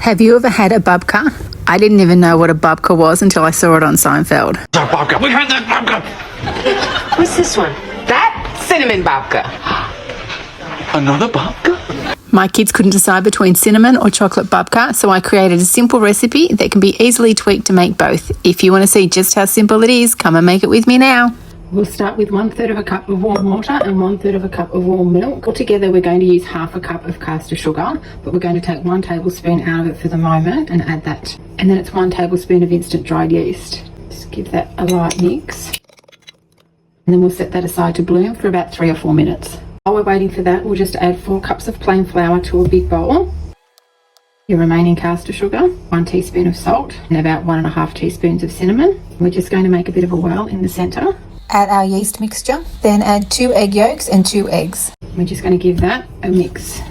Have you ever had a babka? I didn't even know what a babka was until I saw it on Seinfeld. Babka. We had that babka. What's this one? That cinnamon babka. Another babka? My kids couldn't decide between cinnamon or chocolate babka, so I created a simple recipe that can be easily tweaked to make both. If you want to see just how simple it is, come and make it with me now. We'll start with 1/3 of a cup of warm water and 1/3 of a cup of warm milk. Altogether, we're going to use half a cup of caster sugar, but we're going to take 1 tablespoon out of it for the moment and add that. And then it's 1 tablespoon of instant dried yeast. Just give that a light mix. And then we'll set that aside to bloom for about 3 or 4 minutes. While we're waiting for that, we'll just add 4 cups of plain flour to a big bowl. Your remaining caster sugar, 1 teaspoon of salt, and about 1.5 teaspoons of cinnamon. We're just going to make a bit of a whirl in the centre. Add our yeast mixture, then add 2 egg yolks and 2 eggs. We're just going to give that a mix.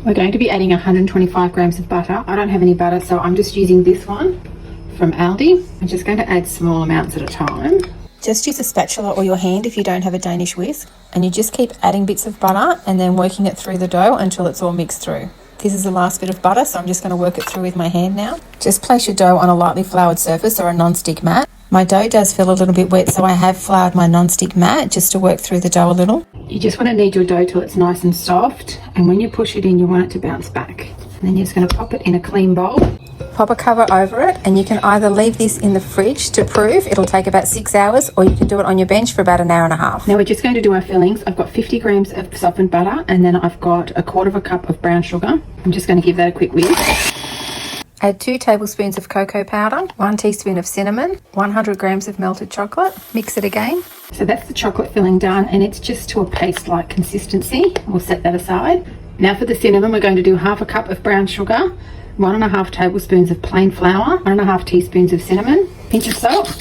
We're going to be adding 125 grams of butter. I don't have any butter, so I'm just using this one from Aldi. I'm just going to add small amounts at a time. Just use a spatula or your hand if you don't have a Danish whisk, and you just keep adding bits of butter and then working it through the dough until it's all mixed through. This is the last bit of butter, so I'm just going to work it through with my hand now. Just place your dough on a lightly floured surface or a non-stick mat. My dough does feel a little bit wet, so I have floured my non-stick mat just to work through the dough a little. You just want to knead your dough till it's nice and soft, and when you push it in, you want it to bounce back. And then you're just going to pop it in a clean bowl. Pop a cover over it, and you can either leave this in the fridge to proof. It'll take about 6 hours, or you can do it on your bench for about 1.5 hours. Now we're just going to do our fillings. I've got 50 grams of softened butter, and then I've got 1/4 cup of brown sugar. I'm just going to give that a quick whisk. Add 2 tablespoons of cocoa powder, 1 teaspoon of cinnamon, 100 grams of melted chocolate. Mix it again. So that's the chocolate filling done, and it's just to a paste-like consistency. We'll set that aside. Now for the cinnamon, we're going to do 1/2 cup of brown sugar, 1.5 tablespoons of plain flour, 1.5 teaspoons of cinnamon, pinch of salt,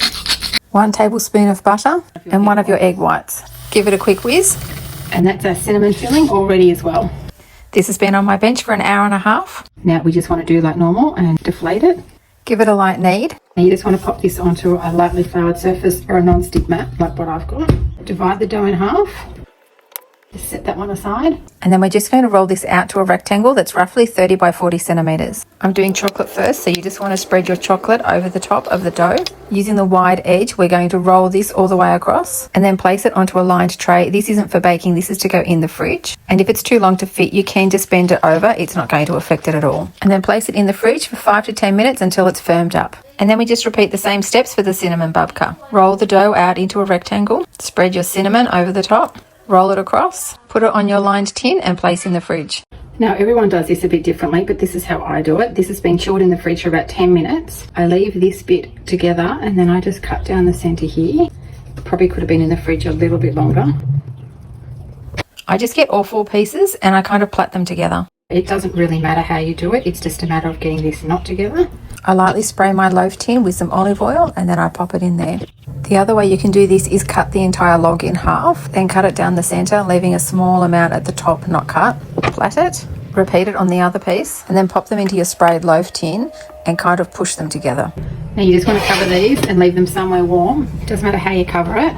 1 tablespoon of butter, and 1 of your egg whites. Give it a quick whiz, and that's our cinnamon filling all ready as well. This has been on my bench for 1.5 hours. Now we just want to do like normal and deflate it. Give it a light knead. Now you just want to pop this onto a lightly floured surface or a non-stick mat like what I've got. Divide the dough in half. Just set that one aside. And then we're just going to roll this out to a rectangle that's roughly 30 by 40 centimetres. I'm doing chocolate first, so you just want to spread your chocolate over the top of the dough. Using the wide edge, we're going to roll this all the way across and then place it onto a lined tray. This isn't for baking, this is to go in the fridge. And if it's too long to fit, you can just bend it over. It's not going to affect it at all. And then place it in the fridge for 5 to 10 minutes until it's firmed up. And then we just repeat the same steps for the cinnamon babka. Roll the dough out into a rectangle, spread your cinnamon over the top, roll it across, put it on your lined tin and place in the fridge. Now everyone does this a bit differently, but this is how I do it. This has been chilled in the fridge for about 10 minutes. I leave this bit together and then I just cut down the centre here. Probably could have been in the fridge a little bit longer. I just get all 4 pieces and I kind of plait them together. It doesn't really matter how you do it, it's just a matter of getting this knot together. I lightly spray my loaf tin with some olive oil and then I pop it in there. The other way you can do this is cut the entire log in half, then cut it down the centre, leaving a small amount at the top not cut. Plait it, repeat it on the other piece, and then pop them into your sprayed loaf tin and kind of push them together. Now you just want to cover these and leave them somewhere warm. It doesn't matter how you cover it,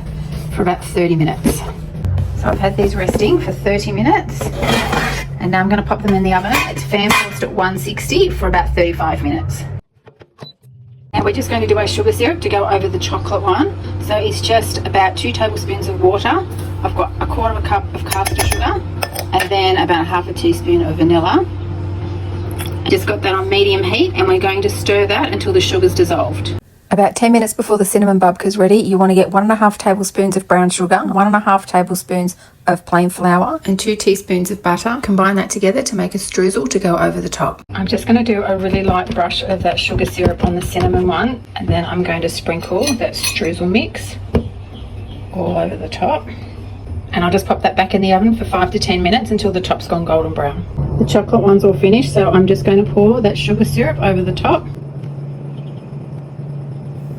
for about 30 minutes. So I've had these resting for 30 minutes. And now I'm going to pop them in the oven. It's fan forced at 160 for about 35 minutes. Now we're just going to do our sugar syrup to go over the chocolate one. So it's just about 2 tablespoons of water. I've got 1/4 cup of caster sugar and then about 1/2 teaspoon of vanilla. I just got that on medium heat and we're going to stir that until the sugar's dissolved. About 10 minutes before the cinnamon babka is ready, you want to get 1.5 tablespoons of brown sugar, 1.5 tablespoons of plain flour and 2 teaspoons of butter. Combine that together to make a streusel to go over the top. I'm just going to do a really light brush of that sugar syrup on the cinnamon one, and then I'm going to sprinkle that streusel mix all over the top. And I'll just pop that back in the oven for 5 to 10 minutes until the top's gone golden brown. The chocolate one's all finished, so I'm just going to pour that sugar syrup over the top.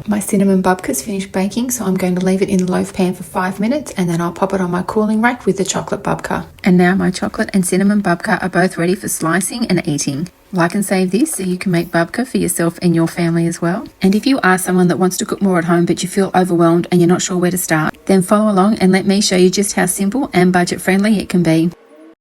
My cinnamon babka's finished baking, so I'm going to leave it in the loaf pan for 5 minutes and then I'll pop it on my cooling rack with the chocolate babka. And now my chocolate and cinnamon babka are both ready for slicing and eating. Like and save this so you can make babka for yourself and your family as well. And if you are someone that wants to cook more at home but you feel overwhelmed and you're not sure where to start, then follow along and let me show you just how simple and budget friendly it can be.